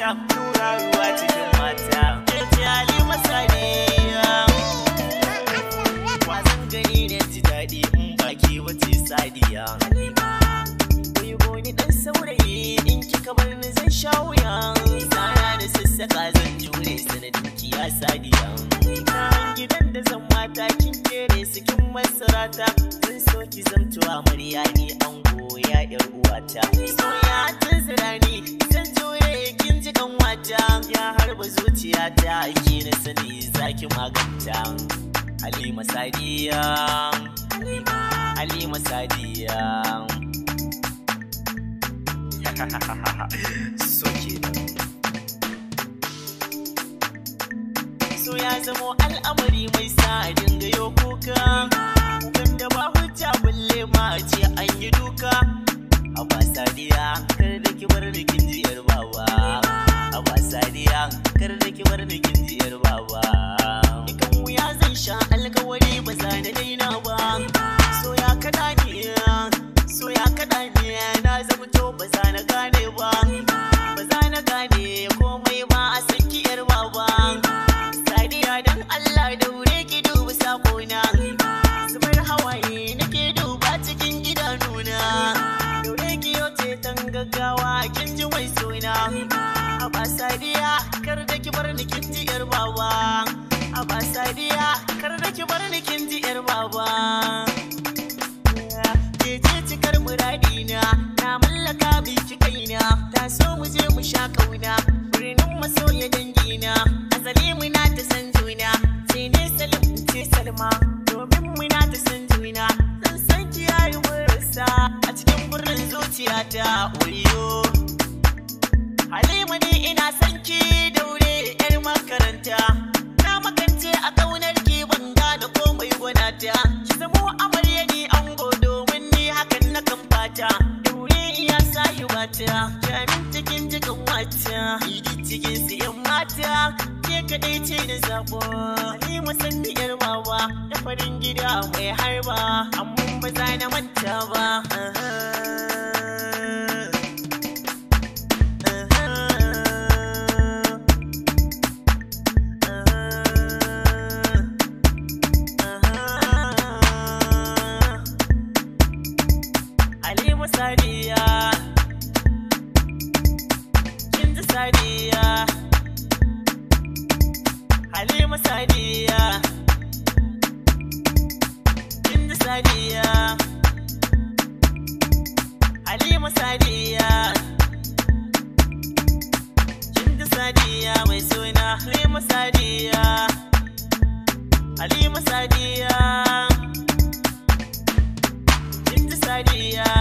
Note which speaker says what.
Speaker 1: mata, tura ruwa cikin mata. Yace Halima Sadiya, wasan gani ne ji daɗi in baki wace Sadiya. Kuyi goni ɗan saurayi in kika bar ni zan sha wuya. Sana da sassaka zan jure sanadin kiya Sadiya. Gidan da zan mata kin kere su kin masarata. Zan so ki zamto amarya ni ango ya yar uwata. Soya tun zirani zan jure kin ji kan wata. Ya harba zuciyata ki na sani zaki maganta. Halima Sadiya, Halima Sadiya. So kenan. So ya zamo al'amari mai sa dinga yo kuka. Kukan da ba hujja balle ma a ce an yi duka. Abba Sadiya kar da ki bar da kin ji yar baba. Abba Sadiya kar da ki bar da kin ji yar baba. Ikan wuya zan sha alkawari ba za na daina ba. So ya kada ni, so ya kada ni na zamto ba za na gane ba. Ba za na gane komai ba a san ki yar baba. Sadiya dan Allah daure ki duba sakona. Zubar hawaye nake duba cikin idanuna. Daure ki yoce tan gaggawa kin ji mai sona. Abba Sadiya kar da ki bar ni kin ji yar baba. Abba Sadiya kar da ki bar ni kin ji yar baba. Ke ce cikar muradina na mallaka biki kaina. Ta so mu je mu sha kauna birnin masoya dangina. Azali muna ta san juna sai ne Salim ce Salma domin muna ta san juna. Zan san ki yayi murasa a cikin birnin zuciyata wayo. Halima ne ina san ki daure yar makaranta. Na makance a kaunar ki ban gane komai gwanata. Ki zamo amarya ni ango domin ni hakan na kan fata. Daure iya sahibata jamin cikin jikin wata. Idi cikin siyan mata ke kadai ce da zabo. Halima sanni yar baba da farin gida mai harba. Amma ba za na manta ba. Halima Sadiya, kin ji Sadiya. Halima Sadiya, kin ji Sadiya. Halima Sadiya, kin ji Sadiya mai suna Halima Sadiya. Halima Sadiya, kin ji Sadiya.